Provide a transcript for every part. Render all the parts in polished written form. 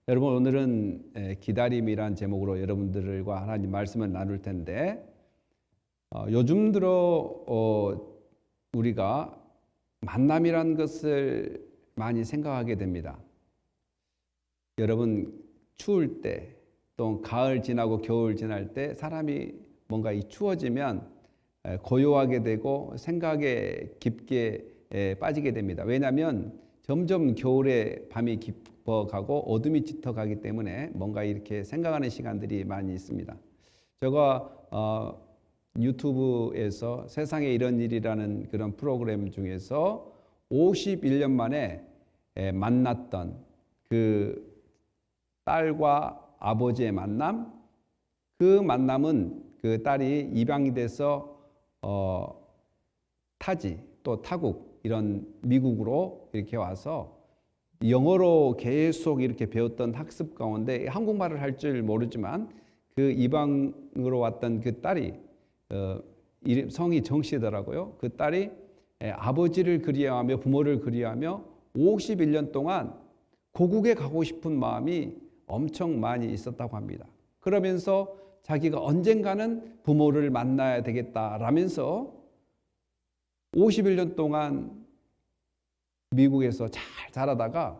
여러분, 오늘은 기다림이란 제목으로 여러분들과 하나님 말씀을 나눌 텐데, 요즘 들어 우리가 만남이란 것을 많이 생각하게 됩니다. 여러분, 추울 때, 또 가을 지나고 겨울 지날 때 사람이 뭔가 추워지면 고요하게 되고 생각에 깊게 빠지게 됩니다. 왜냐하면 점점 겨울에 밤이 깊어가고 어둠이 짙어가기 때문에 뭔가 이렇게 생각하는 시간들이 많이 있습니다. 제가 유튜브에서 세상에 이런 일이라는 그런 프로그램 중에서 51년 만에 만났던 그 딸과 아버지의 만남, 그 만남은 그 딸이 입양이 돼서 타지 또 타국 이런 미국으로 이렇게 와서 영어로 계속 이렇게 배웠던 학습 가운데 한국말을 할 줄 모르지만 그 이방으로 왔던 그 딸이 성이 정씨더라고요. 그 딸이 아버지를 그리워하며 부모를 그리워하며 51년 동안 고국에 가고 싶은 마음이 엄청 많이 있었다고 합니다. 그러면서 자기가 언젠가는 부모를 만나야 되겠다라면서 51년 동안 미국에서 잘 자라다가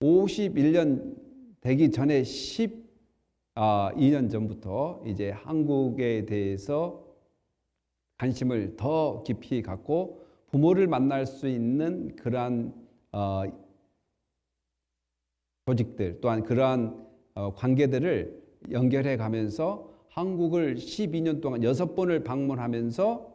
51년 되기 전에 12년 전부터 이제 한국에 대해서 관심을 더 깊이 갖고 부모를 만날 수 있는 그러한 조직들 또한 그러한 관계들을 연결해 가면서 한국을 12년 동안 6번을 방문하면서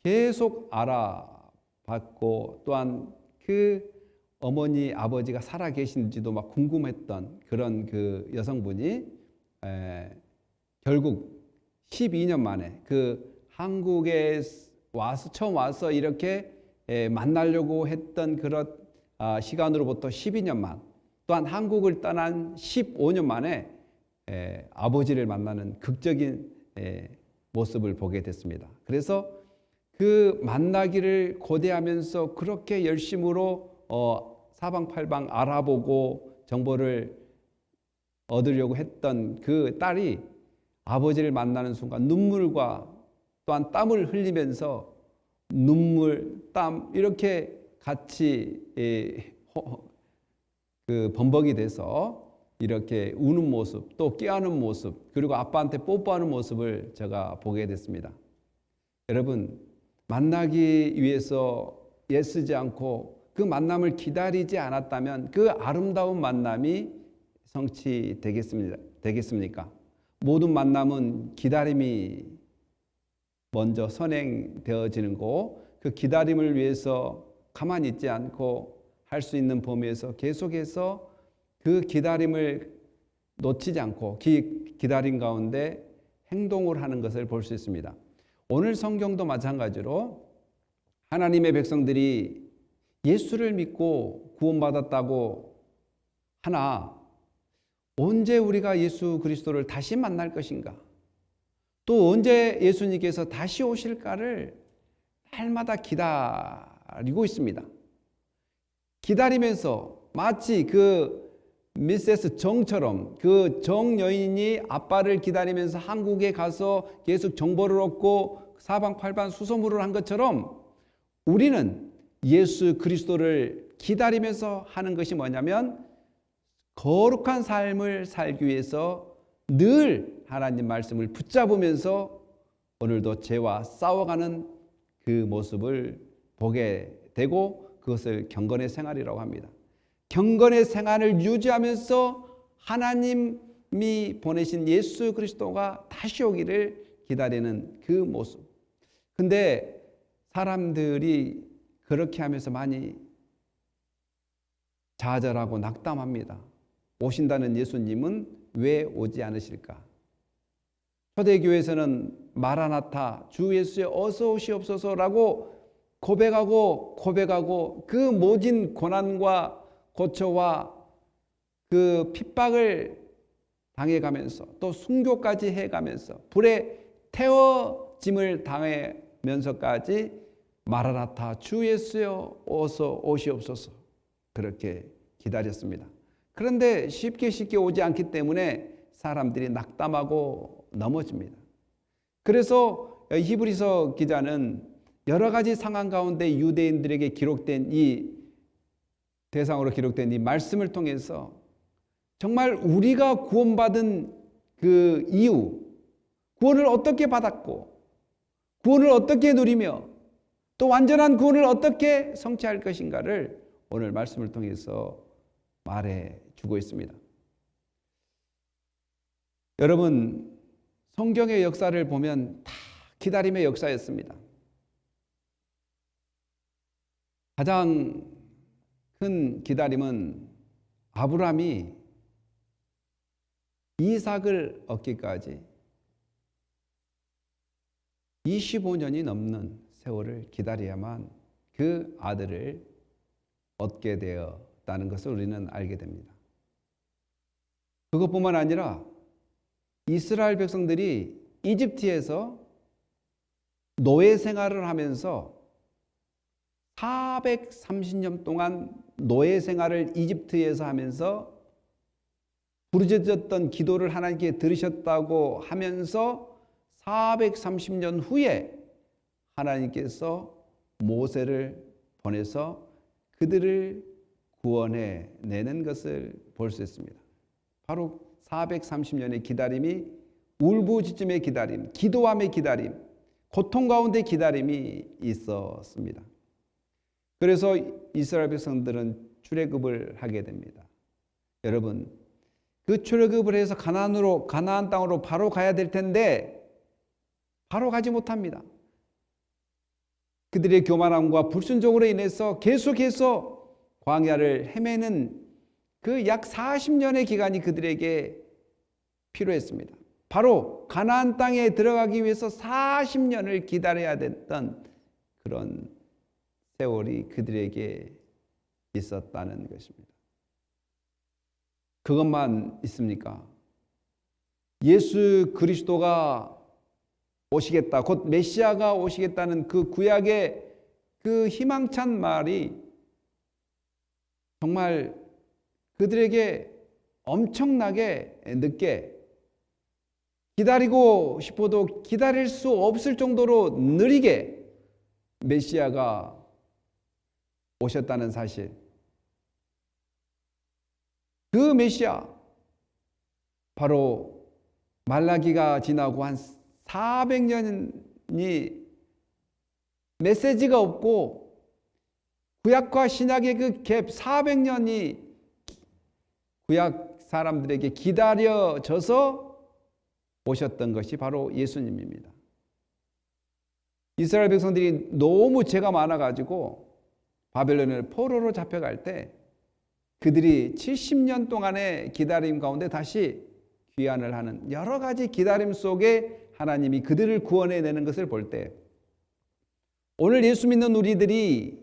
계속 알아봤고 또한 그 어머니 아버지가 살아 계신지도 막 궁금했던 그런 그 여성분이 결국 12년 만에 그 한국에 와서 처음 와서 이렇게 만나려고 했던 그런 시간으로부터 12년 만 또한 한국을 떠난 15년 만에 아버지를 만나는 극적인 모습을 보게 됐습니다. 그래서 그 만나기를 고대하면서 그렇게 열심으로 사방팔방 알아보고 정보를 얻으려고 했던 그 딸이 아버지를 만나는 순간 눈물과 또한 땀을 흘리면서 눈물, 땀 이렇게 같이 그 범벅이 돼서 이렇게 우는 모습, 또 깨어는 모습, 그리고 아빠한테 뽀뽀하는 모습을 제가 보게 됐습니다. 여러분, 만나기 위해서 애쓰지 않고 그 만남을 기다리지 않았다면 그 아름다운 만남이 성취되겠습니까? 모든 만남은 기다림이 먼저 선행되어지는 거고 그 기다림을 위해서 가만히 있지 않고 할 수 있는 범위에서 계속해서 그 기다림을 놓치지 않고 기다림 가운데 행동을 하는 것을 볼 수 있습니다. 오늘 성경도 마찬가지로 하나님의 백성들이 예수를 믿고 구원받았다고 하나 언제 우리가 예수 그리스도를 다시 만날 것인가? 또 언제 예수님께서 다시 오실까를 날마다 기다리고 있습니다. 기다리면서 마치 그 미세스 정처럼 그 정 여인이 아빠를 기다리면서 한국에 가서 계속 정보를 얻고 사방팔방 수소문을 한 것처럼 우리는 예수 그리스도를 기다리면서 하는 것이 뭐냐면 거룩한 삶을 살기 위해서 늘 하나님 말씀을 붙잡으면서 오늘도 죄와 싸워가는 그 모습을 보게 되고 그것을 경건의 생활이라고 합니다. 경건의 생활을 유지하면서 하나님이 보내신 예수 그리스도가 다시 오기를 기다리는 그 모습. 근데 사람들이 그렇게 하면서 많이 좌절하고 낙담합니다. 오신다는 예수님은 왜 오지 않으실까? 초대교회에서는 마라나타 주 예수여 어서 오시옵소서라고 고백하고 그 모진 고난과 고초와 그 핍박을 당해가면서 또 순교까지 해가면서 불에 태워짐을 당하면서까지 마라나타 주 예수여 어서 오시옵소서 그렇게 기다렸습니다. 그런데 쉽게 오지 않기 때문에 사람들이 낙담하고 넘어집니다. 그래서 히브리서 기자는 여러 가지 상황 가운데 유대인들에게 기록된 이 대상으로 기록된 이 말씀을 통해서 정말 우리가 구원받은 그 이유, 구원을 어떻게 받았고 구원을 어떻게 누리며 또 완전한 구원을 어떻게 성취할 것인가를 오늘 말씀을 통해서 말해주고 있습니다. 여러분, 성경의 역사를 보면 다 기다림의 역사였습니다. 가장 큰 기다림은 아브라함이 이삭을 얻기까지 25년이 넘는 세월을 기다려야만 그 아들을 얻게 되었다는 것을 우리는 알게 됩니다. 그것뿐만 아니라 이스라엘 백성들이 이집트에서 노예 생활을 하면서 430년 동안 노예 생활을 이집트에서 하면서 부르짖었던 기도를 하나님께 들으셨다고 하면서 430년 후에 하나님께서 모세를 보내서 그들을 구원해 내는 것을 볼 수 있습니다. 바로 430년의 기다림이 울부짖음의 기다림, 기도함의 기다림, 고통 가운데 기다림이 있었습니다. 그래서 이스라엘 백성들은 출애굽을 하게 됩니다. 여러분, 그 출애굽을 해서 가나안 땅으로 바로 가야 될 텐데 바로 가지 못합니다. 그들의 교만함과 불순종으로 인해서 계속해서 광야를 헤매는 그 약 40년의 기간이 그들에게 필요했습니다. 바로 가나안 땅에 들어가기 위해서 40년을 기다려야 됐던 그런 세월이 그들에게 있었다는 것입니다. 그것만 있습니까? 예수 그리스도가 오시겠다, 곧 메시아가 오시겠다는 그 구약의 그 희망찬 말이 정말 그들에게 엄청나게 늦게 기다리고 싶어도 기다릴 수 없을 정도로 느리게 메시아가 오셨다는 사실. 그 메시아, 바로 말라기가 지나고 한 400년이 메시지가 없고 구약과 신약의 그 갭 400년이 구약 사람들에게 기다려져서 오셨던 것이 바로 예수님입니다. 이스라엘 백성들이 너무 죄가 많아가지고 바벨론을 포로로 잡혀갈 때 그들이 70년 동안의 기다림 가운데 다시 귀환을 하는 여러 가지 기다림 속에 하나님이 그들을 구원해내는 것을 볼 때 오늘 예수 믿는 우리들이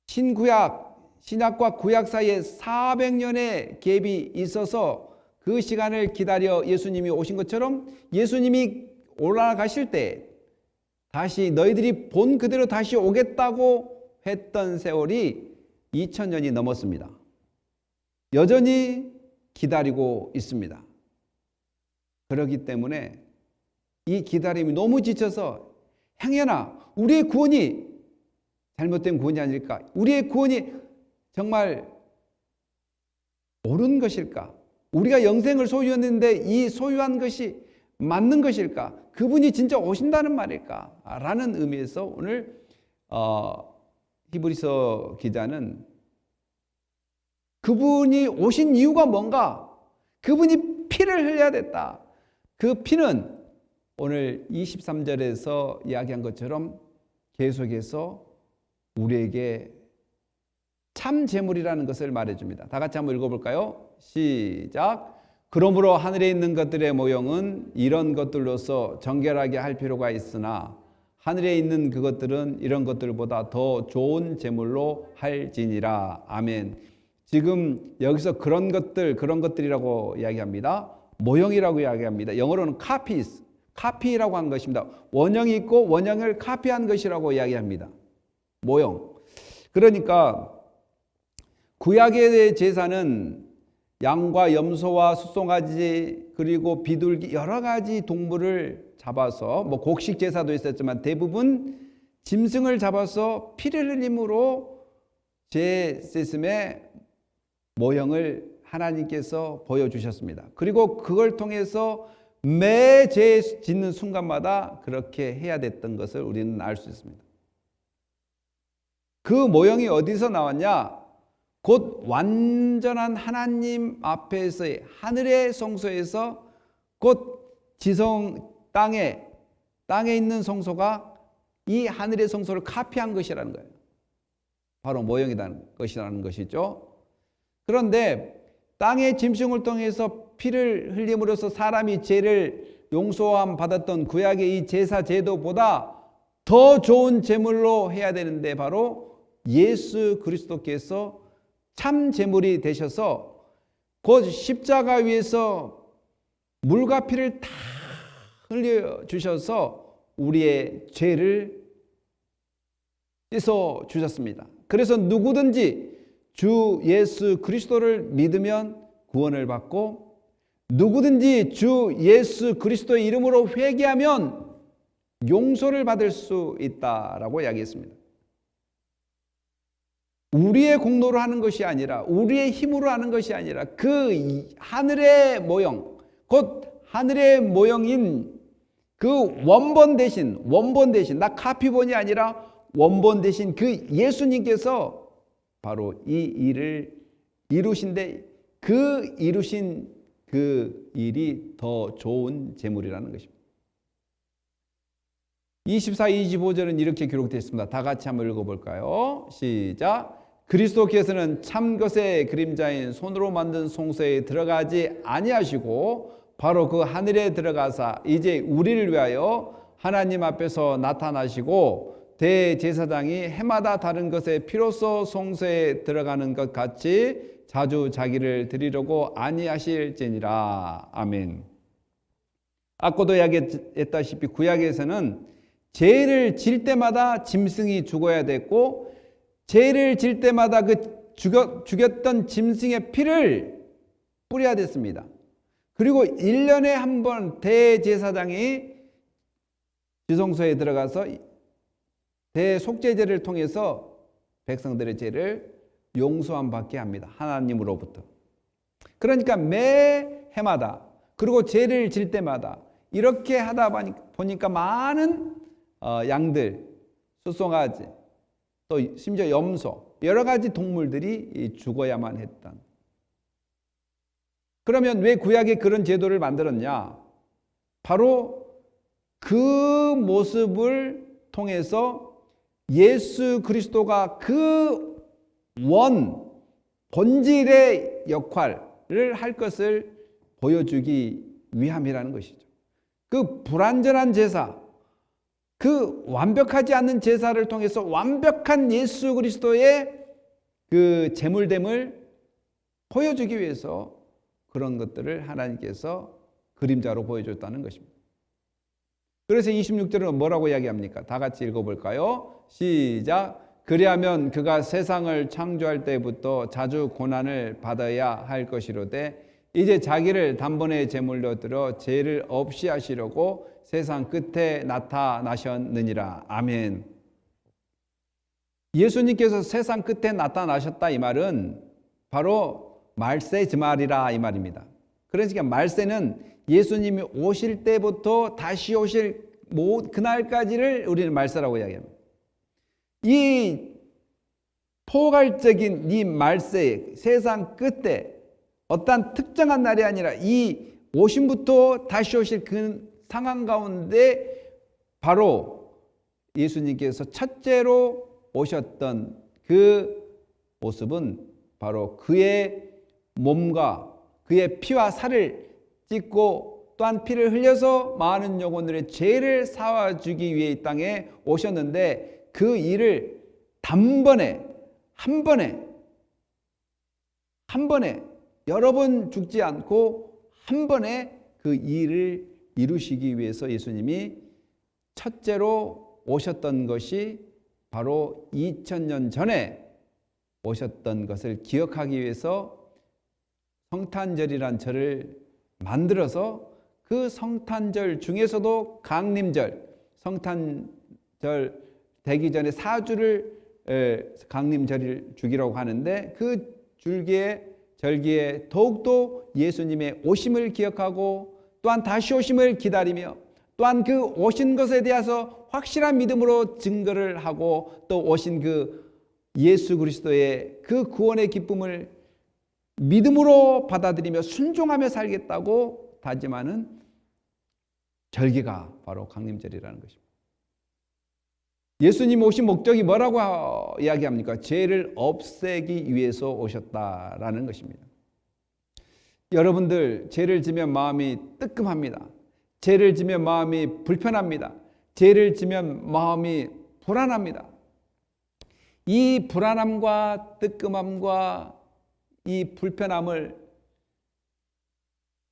신약과 구약 사이에 400년의 갭이 있어서 그 시간을 기다려 예수님이 오신 것처럼 예수님이 올라가실 때 다시 너희들이 본 그대로 다시 오겠다고 했던 세월이 2000년이 넘었습니다. 여전히 기다리고 있습니다. 그렇기 때문에 이 기다림이 너무 지쳐서 행여나 우리의 구원이 잘못된 구원이 아닐까? 우리의 구원이 정말 옳은 것일까? 우리가 영생을 소유했는데 이 소유한 것이 맞는 것일까? 그분이 진짜 오신다는 말일까? 라는 의미에서 오늘 히브리서 기자는 그분이 오신 이유가 뭔가? 그분이 피를 흘려야 됐다. 그 피는 오늘 23절에서 이야기한 것처럼 계속해서 우리에게 참 재물이라는 것을 말해줍니다. 다 같이 한번 읽어볼까요? 시작. 그러므로 하늘에 있는 것들의 모형은 이런 것들로서 정결하게 할 필요가 있으나 하늘에 있는 그것들은 이런 것들보다 더 좋은 재물로 할지니라. 아멘. 지금 여기서 그런 것들이라고 이야기합니다. 모형이라고 이야기합니다. 영어로는 카피라고 한 것입니다. 원형이 있고 원형을 카피한 것이라고 이야기합니다. 모형. 그러니까 구약의 제사는 양과 염소와 숫송아지 그리고 비둘기 여러 가지 동물을 잡아서 뭐 곡식 제사도 있었지만 대부분 짐승을 잡아서 피를 흘림으로 제세심의 모형을 하나님께서 보여주셨습니다. 그리고 그걸 통해서 매 죄 짓는 순간마다 그렇게 해야 됐던 것을 우리는 알 수 있습니다. 그 모형이 어디서 나왔냐? 곧 완전한 하나님 앞에서의 하늘의 성소에서 곧 지성 땅에 있는 성소가 이 하늘의 성소를 카피한 것이라는 거예요. 바로 모형이라는 것이라는 것이죠. 그런데 땅의 짐승을 통해서 피를 흘림으로써 사람이 죄를 용서함 받았던 구약의 이 제사 제도보다 더 좋은 제물로 해야 되는데 바로 예수 그리스도께서 참 제물이 되셔서 곧 십자가 위에서 물과 피를 다 흘려 주셔서 우리의 죄를 씻어 주셨습니다. 그래서 누구든지 주 예수 그리스도를 믿으면 구원을 받고 누구든지 주 예수 그리스도의 이름으로 회개하면 용서를 받을 수 있다라고 이야기했습니다. 우리의 공로로 하는 것이 아니라 우리의 힘으로 하는 것이 아니라 그 하늘의 모형 곧 하늘의 모형인 그 원본 대신 나 카피본이 아니라 원본 대신 그 예수님께서 바로 이 일을 이루신데 그 이루신 그 일이 더 좋은 제물이라는 것입니다. 24, 25절은 이렇게 기록되어 있습니다. 다 같이 한번 읽어볼까요? 시작. 그리스도께서는 참 것의 그림자인 손으로 만든 성소에 들어가지 아니하시고 바로 그 하늘에 들어가사 이제 우리를 위하여 하나님 앞에서 나타나시고 대제사장이 해마다 다른 것의 피로써 성소에 들어가는 것 같이 자주 자기를 드리려고 아니하실지니라. 아멘. 아까도 이야기했다시피 구약에서는 죄를 질 때마다 짐승이 죽어야 됐고 죄를 질 때마다 그 죽였던 짐승의 피를 뿌려야 됐습니다. 그리고 1년에 한 번 대제사장이 지성소에 들어가서 대속죄제를 통해서 백성들의 죄를 용서함 받게 합니다. 하나님으로부터. 그러니까 매 해마다 그리고 죄를 질 때마다 이렇게 하다 보니까 많은 양들, 숫송아지, 또 심지어 염소, 여러 가지 동물들이 죽어야만 했던. 그러면 왜 구약에 그런 제도를 만들었냐? 바로 그 모습을 통해서 예수 그리스도가 그 본질의 역할을 할 것을 보여주기 위함이라는 것이죠. 그 불완전한 제사, 그 완벽하지 않는 제사를 통해서 완벽한 예수 그리스도의 그 제물됨을 보여주기 위해서 그런 것들을 하나님께서 그림자로 보여줬다는 것입니다. 그래서 26절은 뭐라고 이야기합니까? 다 같이 읽어볼까요? 시작. 그리하면 그가 세상을 창조할 때부터 자주 고난을 받아야 할 것이로되 이제 자기를 단번에 제물로 들어 죄를 없이 하시려고 세상 끝에 나타나셨느니라. 아멘. 예수님께서 세상 끝에 나타나셨다 이 말은 바로 말세지말이라 이 말입니다. 그러니까 말세는 예수님이 오실 때부터 다시 오실 그날까지를 우리는 말세라고 이야기합니다. 이 포괄적인 이 말세 세상 끝에 어떤 특정한 날이 아니라 이 오심부터 다시 오실 그 상황 가운데 바로 예수님께서 첫째로 오셨던 그 모습은 바로 그의 몸과 그의 피와 살을 찢고 또한 피를 흘려서 많은 영혼들의 죄를 사와주기 위해 이 땅에 오셨는데 그 일을 단번에 한 번에 여러 번 죽지 않고 한 번에 그 일을 이루시기 위해서 예수님이 첫째로 오셨던 것이 바로 2000년 전에 오셨던 것을 기억하기 위해서 성탄절이란 절을 만들어서 그 성탄절 중에서도 강림절, 성탄절 되기 전에 4주를 강림절 주기라고 하는데 그 절기에 더욱더 예수님의 오심을 기억하고 또한 다시 오심을 기다리며 또한 그 오신 것에 대해서 확실한 믿음으로 증거를 하고 또 오신 그 예수 그리스도의 그 구원의 기쁨을 믿음으로 받아들이며 순종하며 살겠다고 다짐하는 절기가 바로 강림절이라는 것입니다. 예수님 오신 목적이 뭐라고 이야기합니까? 죄를 없애기 위해서 오셨다라는 것입니다. 여러분들 죄를 지면 마음이 뜨끔합니다. 죄를 지면 마음이 불편합니다. 죄를 지면 마음이 불안합니다. 이 불안함과 뜨끔함과 이 불편함을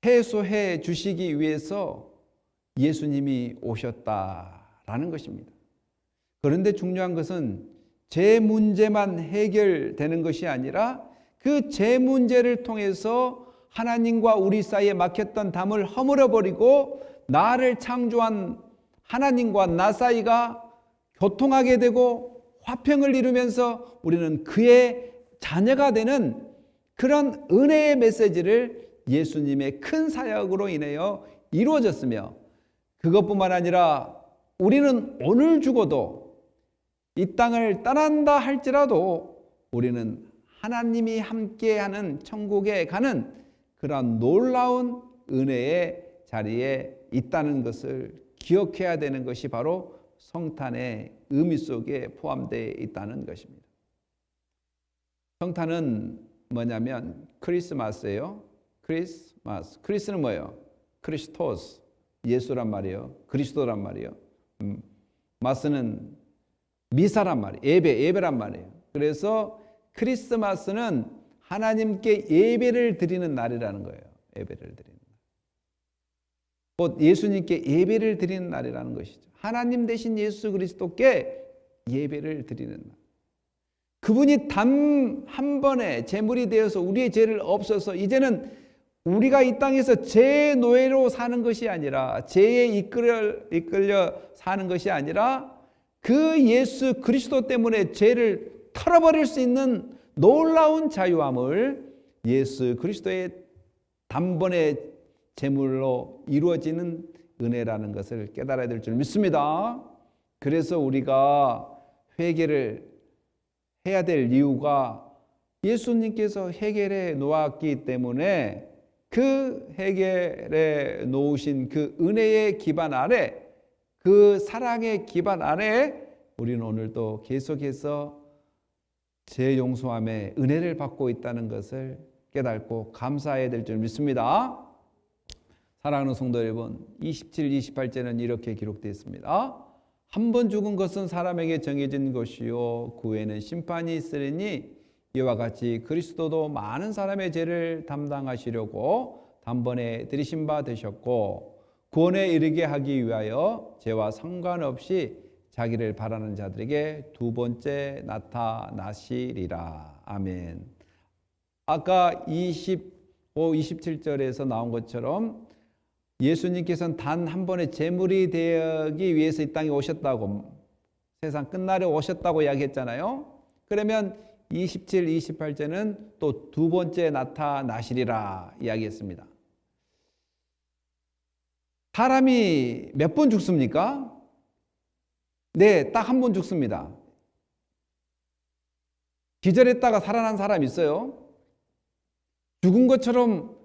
해소해 주시기 위해서 예수님이 오셨다라는 것입니다. 그런데 중요한 것은 죄 문제만 해결되는 것이 아니라 그 죄 문제를 통해서 하나님과 우리 사이에 막혔던 담을 허물어버리고 나를 창조한 하나님과 나 사이가 교통하게 되고 화평을 이루면서 우리는 그의 자녀가 되는 그런 은혜의 메시지를 예수님의 큰 사역으로 인하여 이루어졌으며 그것뿐만 아니라 우리는 오늘 죽어도 이 땅을 떠난다 할지라도 우리는 하나님이 함께하는 천국에 가는 그런 놀라운 은혜의 자리에 있다는 것을 기억해야 되는 것이 바로 성탄의 의미 속에 포함되어 있다는 것입니다. 성탄은 뭐냐면 크리스마스예요. 크리스마스. 크리스는 뭐예요? 크리스토스. 예수란 말이에요. 그리스도란 말이에요. 마스는 미사란 말이에요. 예배란 말이에요. 그래서 크리스마스는 하나님께 예배를 드리는 날이라는 거예요. 예배를 드리는 날. 곧 예수님께 예배를 드리는 날이라는 것이죠. 하나님 대신 예수 그리스도께 예배를 드리는 날. 그분이 단 한 번에 제물이 되어서 우리의 죄를 없어서 이제는 우리가 이 땅에서 죄의 노예로 사는 것이 아니라 죄에 이끌려 사는 것이 아니라 그 예수 그리스도 때문에 죄를 털어버릴 수 있는 놀라운 자유함을 예수 그리스도의 단번에 제물로 이루어지는 은혜라는 것을 깨달아야 될 줄 믿습니다. 그래서 우리가 회개를 해야 될 이유가 예수님께서 해결해 놓았기 때문에 그 해결해 놓으신 그 은혜의 기반 아래 그 사랑의 기반 아래 우리는 오늘도 계속해서 죄 용서함의 은혜를 받고 있다는 것을 깨닫고 감사해야 될 줄 믿습니다. 사랑하는 성도 여러분, 27, 28절은 이렇게 기록되어 있습니다. 한 번 죽은 것은 사람에게 정해진 것이요 그 후에는 심판이 있으리니 이와 같이 그리스도도 많은 사람의 죄를 담당하시려고 단번에 들이신 바 되셨고 구원에 이르게 하기 위하여 죄와 상관없이 자기를 바라는 자들에게 두 번째 나타나시리라. 아멘. 아까 25, 27절에서 나온 것처럼 예수님께서는 단 한 번의 제물이 되기 위해서 이 땅에 오셨다고, 세상 끝날에 오셨다고 이야기했잖아요. 그러면 27, 28절은 또 두 번째 나타나시리라 이야기했습니다. 사람이 몇 번 죽습니까? 네, 딱 한 번 죽습니다. 기절했다가 살아난 사람 있어요? 죽은 것처럼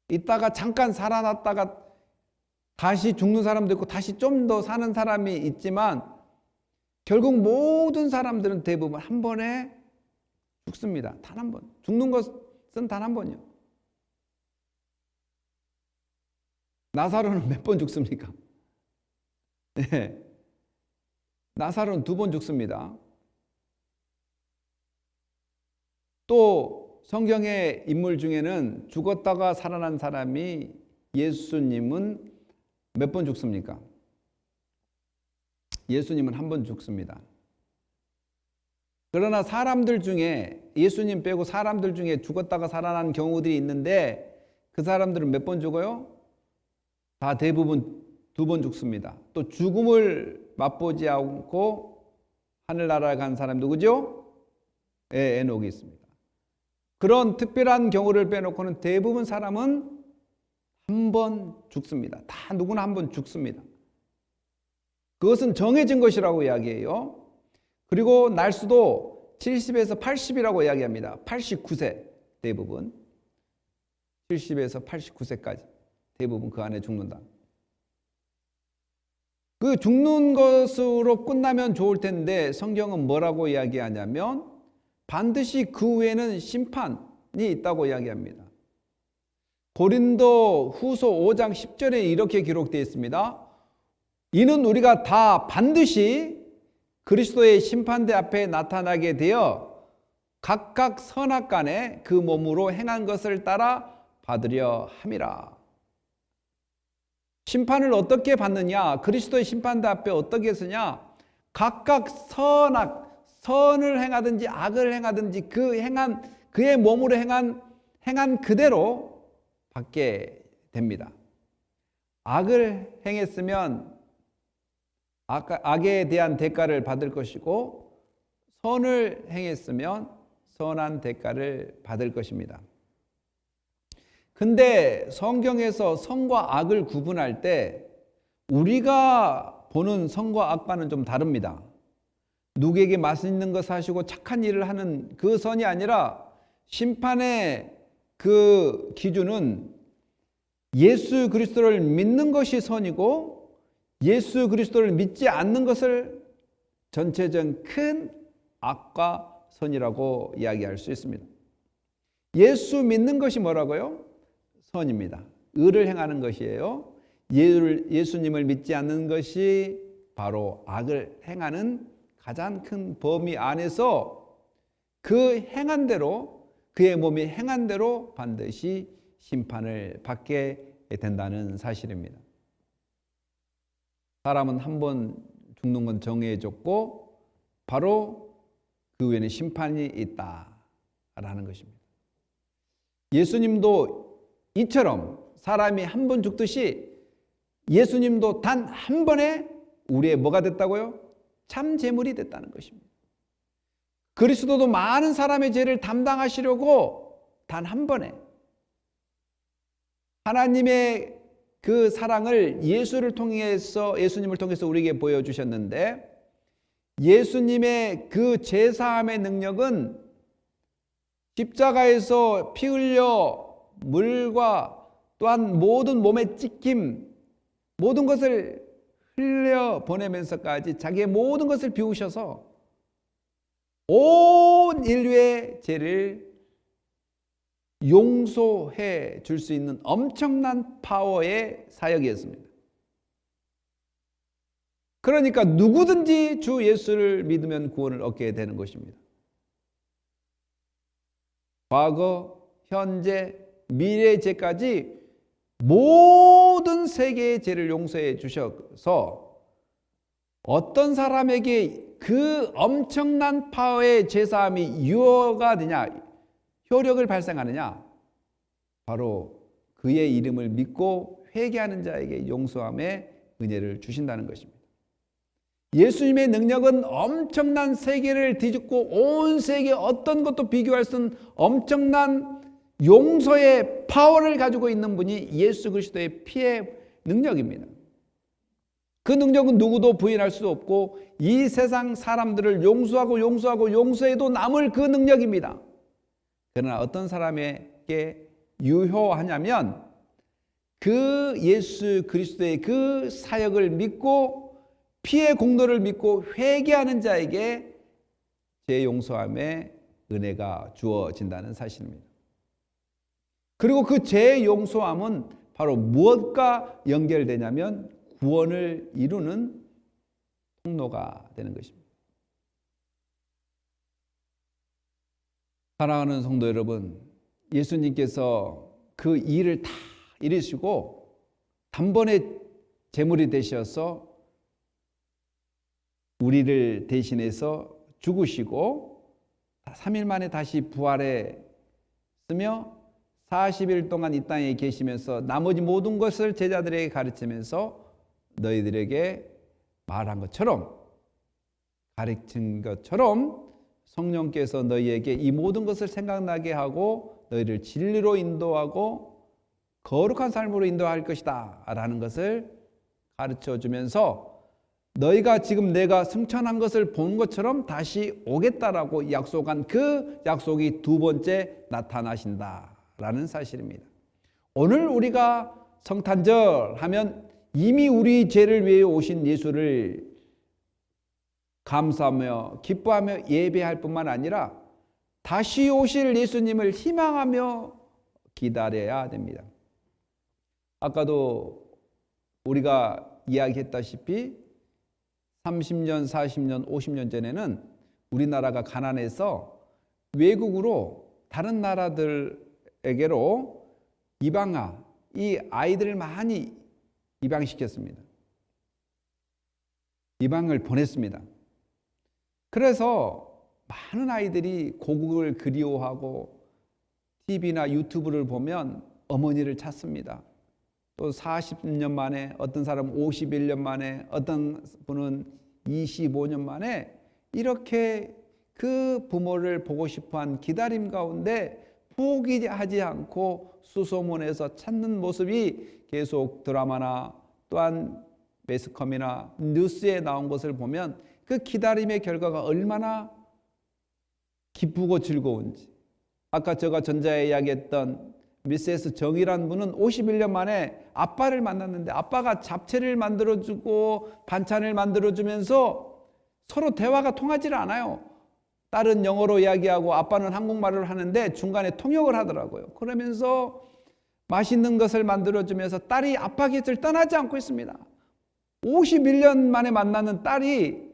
있다가 잠깐 살아났다가 다시 죽는 사람도 있고 다시 좀 더 사는 사람이 있지만 결국 모든 사람들은 대부분 한 번에 죽습니다. 단 한 번. 죽는 것은 단 한 번이요. 나사로는 몇 번 죽습니까? 네. 나사로는 두 번 죽습니다. 또 성경의 인물 중에는 죽었다가 살아난 사람이 예수님은 몇 번 죽습니까? 예수님은 한 번 죽습니다. 그러나 사람들 중에 예수님 빼고 사람들 중에 죽었다가 살아난 경우들이 있는데 그 사람들은 몇 번 죽어요? 다 대부분 2번 죽습니다. 또 죽음을 맛보지 않고 하늘나라에 간 사람 누구죠? 에녹이 있습니다. 그런 특별한 경우를 빼놓고는 대부분 사람은 한 번 죽습니다. 다 누구나 한 번 죽습니다. 그것은 정해진 것이라고 이야기해요. 그리고 날수도 70에서 80이라고 이야기합니다. 89세 대부분. 70에서 89세까지 대부분 그 안에 죽는다. 그 죽는 것으로 끝나면 좋을 텐데 성경은 뭐라고 이야기하냐면 반드시 그 후에는 심판이 있다고 이야기합니다. 고린도 후서 5장 10절에 이렇게 기록되어 있습니다. 이는 우리가 다 반드시 그리스도의 심판대 앞에 나타나게 되어 각각 선악간에 그 몸으로 행한 것을 따라 받으려 함이라. 심판을 어떻게 받느냐? 그리스도의 심판대 앞에 어떻게 서냐? 각각 선을 행하든지 악을 행하든지 그의 몸으로 행한 그대로 받게 됩니다. 악을 행했으면 악에 대한 대가를 받을 것이고 선을 행했으면 선한 대가를 받을 것입니다. 근데 성경에서 선과 악을 구분할 때 우리가 보는 선과 악과는 좀 다릅니다. 누구에게 맛있는 거 사시고 착한 일을 하는 그 선이 아니라 심판의 그 기준은 예수 그리스도를 믿는 것이 선이고 예수 그리스도를 믿지 않는 것을 전체적인 큰 악과 선이라고 이야기할 수 있습니다. 예수 믿는 것이 뭐라고요? 선입니다. 의를 행하는 것이에요. 예수님을 믿지 않는 것이 바로 악을 행하는 가장 큰 범위 안에서 그 행한 대로 그의 몸이 행한 대로 반드시 심판을 받게 된다는 사실입니다. 사람은 한 번 죽는 건 정해졌고 바로 그 후에는 심판이 있다라는 것입니다. 예수님도 이처럼 사람이 한 번 죽듯이 예수님도 단 한 번에 우리의 뭐가 됐다고요? 참 제물이 됐다는 것입니다. 그리스도도 많은 사람의 죄를 담당하시려고 단 한 번에 하나님의 그 사랑을 예수님을 통해서 우리에게 보여주셨는데 예수님의 그 제사함의 능력은 십자가에서 피 흘려 물과 또한 모든 몸의 찢김 모든 것을 흘려 보내면서까지 자기의 모든 것을 비우셔서 온 인류의 죄를 용서해 줄 수 있는 엄청난 파워의 사역이었습니다. 그러니까 누구든지 주 예수를 믿으면 구원을 얻게 되는 것입니다. 과거, 현재, 미래의 죄까지 모든 세계의 죄를 용서해 주셔서 어떤 사람에게 그 엄청난 파워의 제사함이 유효가 되냐, 효력을 발생하느냐? 바로 그의 이름을 믿고 회개하는 자에게 용서함의 은혜를 주신다는 것입니다. 예수님의 능력은 엄청난 세계를 뒤집고 온 세계 어떤 것도 비교할 수 없는 엄청난 용서의 파워를 가지고 있는 분이 예수 그리스도의 피의 능력입니다. 그 능력은 누구도 부인할 수 없고 이 세상 사람들을 용서해도 남을 그 능력입니다. 그러나 어떤 사람에게 유효하냐면 그 예수 그리스도의 그 사역을 믿고 피의 공로를 믿고 회개하는 자에게 죄 용서함의 은혜가 주어진다는 사실입니다. 그리고 그 죄 용서함은 바로 무엇과 연결되냐면 구원을 이루는 통로가 되는 것입니다. 사랑하는 성도 여러분, 예수님께서 그 일을 다 이루시고 단번에 제물이 되셔서 우리를 대신해서 죽으시고 3일 만에 다시 부활했으며 40일 동안 이 땅에 계시면서 나머지 모든 것을 제자들에게 가르치면서 너희들에게 말한 것처럼, 가르친 것처럼 성령께서 너희에게 이 모든 것을 생각나게 하고 너희를 진리로 인도하고 거룩한 삶으로 인도할 것이다 라는 것을 가르쳐 주면서 너희가 지금 내가 승천한 것을 본 것처럼 다시 오겠다라고 약속한 그 약속이 두 번째 나타나신다라는 사실입니다. 오늘 우리가 성탄절 하면 이미 우리 죄를 위해 오신 예수를 감사하며 기뻐하며 예배할 뿐만 아니라 다시 오실 예수님을 희망하며 기다려야 됩니다. 아까도 우리가 이야기했다시피 30년, 40년, 50년 전에는 우리나라가 가난해서 외국으로 다른 나라들에게로 입양아, 이 아이들을 많이 입양시켰습니다. 입양을 보냈습니다. 그래서 많은 아이들이 고국을 그리워하고 TV나 유튜브를 보면 어머니를 찾습니다. 또 40년 만에, 어떤 사람은 51년 만에, 어떤 분은 25년 만에 이렇게 그 부모를 보고 싶어한 기다림 가운데 포기하지 않고 수소문해서 찾는 모습이 계속 드라마나 또한 매스컴이나 뉴스에 나온 것을 보면 그 기다림의 결과가 얼마나 기쁘고 즐거운지. 아까 제가 전자에 이야기했던 미세스 정이라는 분은 51년 만에 아빠를 만났는데 아빠가 잡채를 만들어주고 반찬을 만들어주면서 서로 대화가 통하지 않아요. 딸은 영어로 이야기하고 아빠는 한국말을 하는데 중간에 통역을 하더라고요. 그러면서 맛있는 것을 만들어주면서 딸이 아빠 곁을 떠나지 않고 있습니다. 51년 만에 만나는 딸이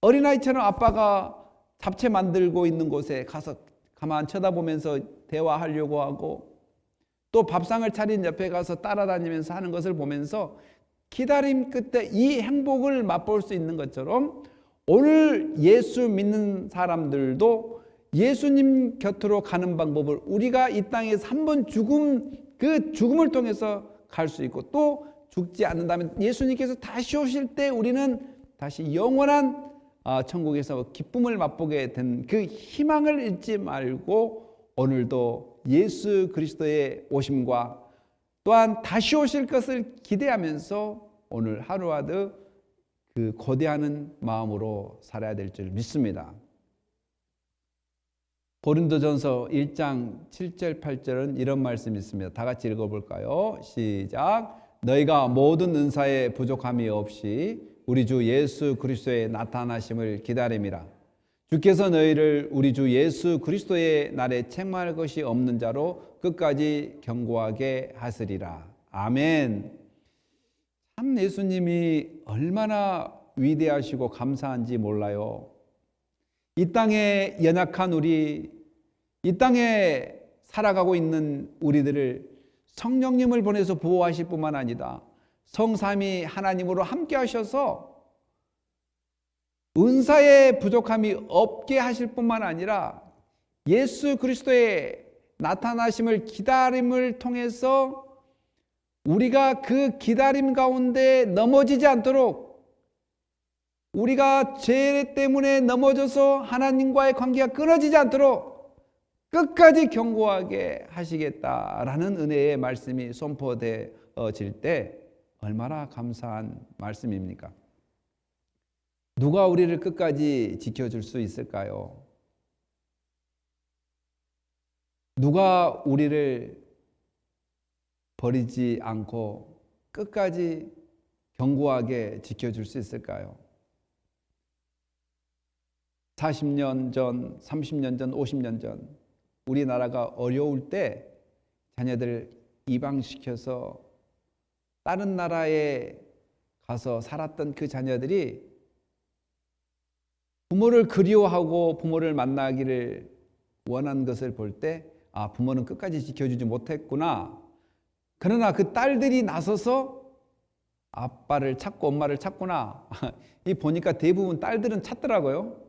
어린아이처럼 아빠가 잡채 만들고 있는 곳에 가서 가만 쳐다보면서 대화하려고 하고 또 밥상을 차린 옆에 가서 따라다니면서 하는 것을 보면서 기다림 끝에 이 행복을 맛볼 수 있는 것처럼 오늘 예수 믿는 사람들도 예수님 곁으로 가는 방법을 우리가 이 땅에서 한번 그 죽음을 통해서 갈 수 있고 또 죽지 않는다면 예수님께서 다시 오실 때 우리는 다시 영원한 천국에서 기쁨을 맛보게 된 그 희망을 잃지 말고 오늘도 예수 그리스도의 오심과 또한 다시 오실 것을 기대하면서 오늘 하루하루 그 고대하는 마음으로 살아야 될 줄 믿습니다. 고린도전서 1장 7절 8절은 이런 말씀이 있습니다. 다 같이 읽어볼까요? 시작. 너희가 모든 은사에 부족함이 없이 우리 주 예수 그리스도의 나타나심을 기다림이라. 주께서 너희를 우리 주 예수 그리스도의 날에 책망할 것이 없는 자로 끝까지 견고하게 하시리라. 아멘. 참 예수님이 얼마나 위대하시고 감사한지 몰라요. 이 땅에 연약한 우리, 이 땅에 살아가고 있는 우리들을 성령님을 보내서 보호하실 뿐만 아니라 성삼위 하나님으로 함께 하셔서 은사의 부족함이 없게 하실 뿐만 아니라 예수 그리스도의 나타나심을 기다림을 통해서 우리가 그 기다림 가운데 넘어지지 않도록 우리가 죄 때문에 넘어져서 하나님과의 관계가 끊어지지 않도록 끝까지 견고하게 하시겠다라는 은혜의 말씀이 선포되어질 때 얼마나 감사한 말씀입니까? 누가 우리를 끝까지 지켜줄 수 있을까요? 누가 우리를 버리지 않고 끝까지 견고하게 지켜줄 수 있을까요? 40년 전, 30년 전, 50년 전 우리나라가 어려울 때 자녀들을 이방시켜서 다른 나라에 가서 살았던 그 자녀들이 부모를 그리워하고 부모를 만나기를 원한 것을 볼 때 부모는 끝까지 지켜주지 못했구나. 그러나 그 딸들이 나서서 아빠를 찾고 엄마를 찾구나. 이 보니까 대부분 딸들은 찾더라고요.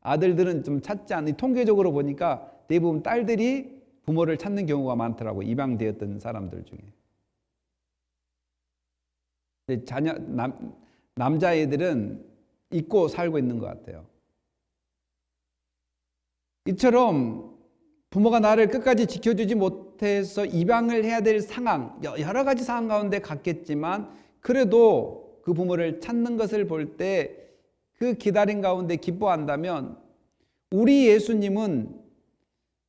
아들들은 좀 찾지 않는, 통계적으로 보니까 대부분 딸들이 부모를 찾는 경우가 많더라고, 입양되었던 사람들 중에. 남자애들은 잊고 살고 있는 것 같아요. 이처럼 부모가 나를 끝까지 지켜주지 못해서 입양을 해야 될 상황, 여러 가지 상황 가운데 갔겠지만 그래도 그 부모를 찾는 것을 볼 때 그 기다림 가운데 기뻐한다면 우리 예수님은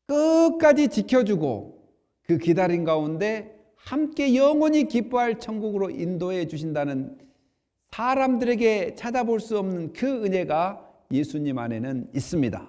끝까지 지켜주고 그 기다림 가운데 함께 영원히 기뻐할 천국으로 인도해 주신다는, 사람들에게 찾아볼 수 없는 그 은혜가 예수님 안에는 있습니다.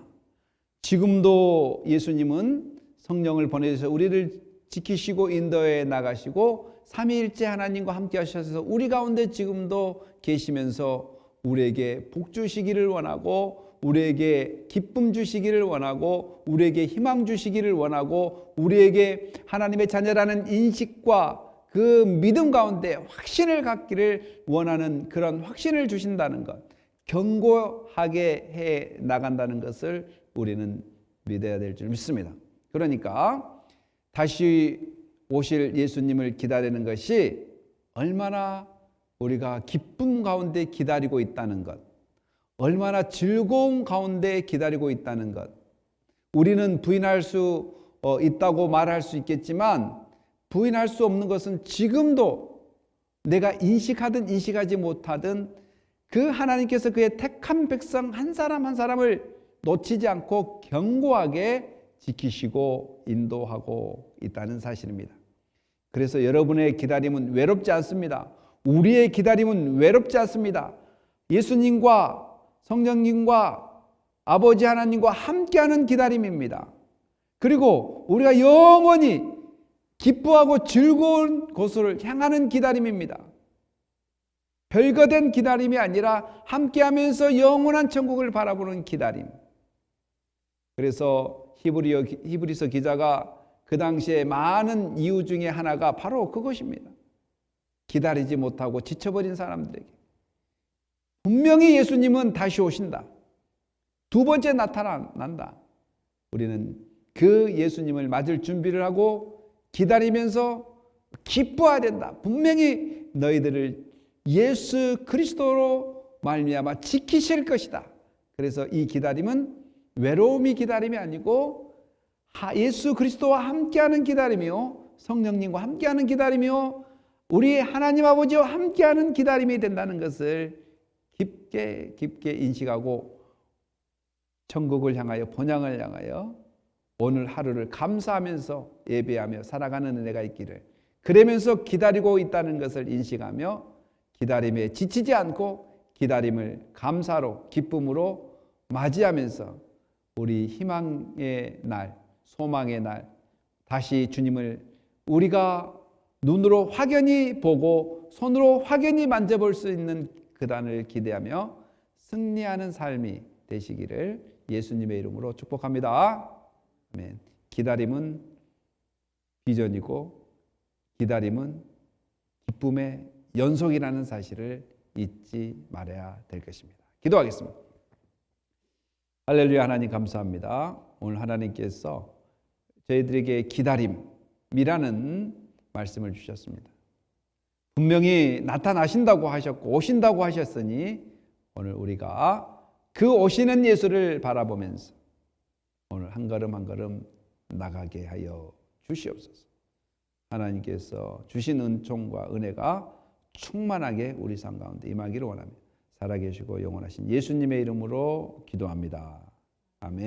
지금도 예수님은 성령을 보내셔서 우리를 지키시고 인도해 나가시고 삼위일체 하나님과 함께 하셔서 우리 가운데 지금도 계시면서 우리에게 복 주시기를 원하고, 우리에게 기쁨 주시기를 원하고, 우리에게 희망 주시기를 원하고, 우리에게 하나님의 자녀라는 인식과 그 믿음 가운데 확신을 갖기를 원하는 그런 확신을 주신다는 것, 견고하게 해 나간다는 것을 우리는 믿어야 될 줄 믿습니다. 그러니까 다시 오실 예수님을 기다리는 것이 얼마나 우리가 기쁨 가운데 기다리고 있다는 것, 얼마나 즐거움 가운데 기다리고 있다는 것, 우리는 부인할 수 있다고 말할 수 있겠지만 부인할 수 없는 것은 지금도 내가 인식하든 인식하지 못하든 그 하나님께서 그의 택한 백성 한 사람 한 사람을 놓치지 않고 견고하게 지키시고 인도하고 있다는 사실입니다. 그래서 여러분의 기다림은 외롭지 않습니다. 우리의 기다림은 외롭지 않습니다. 예수님과 성령님과 아버지 하나님과 함께하는 기다림입니다. 그리고 우리가 영원히 기뻐하고 즐거운 곳을 향하는 기다림입니다. 별거된 기다림이 아니라 함께하면서 영원한 천국을 바라보는 기다림. 그래서 히브리서 기자가 그 당시에 많은 이유 중에 하나가 바로 그것입니다. 기다리지 못하고 지쳐버린 사람들에게 분명히 예수님은 다시 오신다, 두 번째 나타난다. 우리는 그 예수님을 맞을 준비를 하고 기다리면서 기뻐해야 된다. 분명히 너희들을 예수 그리스도로 말미암아 지키실 것이다. 그래서 이 기다림은 외로움이 기다림이 아니고 예수 그리스도와 함께하는 기다림이요, 성령님과 함께하는 기다림이요, 우리 하나님 아버지와 함께하는 기다림이 된다는 것을 깊게 인식하고 천국을 향하여, 본향을 향하여 오늘 하루를 감사하면서 예배하며 살아가는 은혜가 있기를, 그러면서 기다리고 있다는 것을 인식하며 기다림에 지치지 않고 기다림을 감사로, 기쁨으로 맞이하면서 우리 희망의 날, 소망의 날, 다시 주님을 우리가 눈으로 확연히 보고 손으로 확연히 만져볼 수 있는 그날을 기대하며 승리하는 삶이 되시기를 예수님의 이름으로 축복합니다. 아멘. 기다림은 비전이고 기다림은 기쁨의 연속이라는 사실을 잊지 말아야 될 것입니다. 기도하겠습니다. 할렐루야. 하나님 감사합니다. 오늘 하나님께서 저희들에게 기다림이라는 말씀을 주셨습니다. 분명히 나타나신다고 하셨고 오신다고 하셨으니 오늘 우리가 그 오시는 예수를 바라보면서 오늘 한 걸음 한 걸음 나가게 하여 주시옵소서. 하나님께서 주신 은총과 은혜가 충만하게 우리 삶 가운데 임하기를 원하며 살아계시고 영원하신 예수님의 이름으로 기도합니다. 아멘.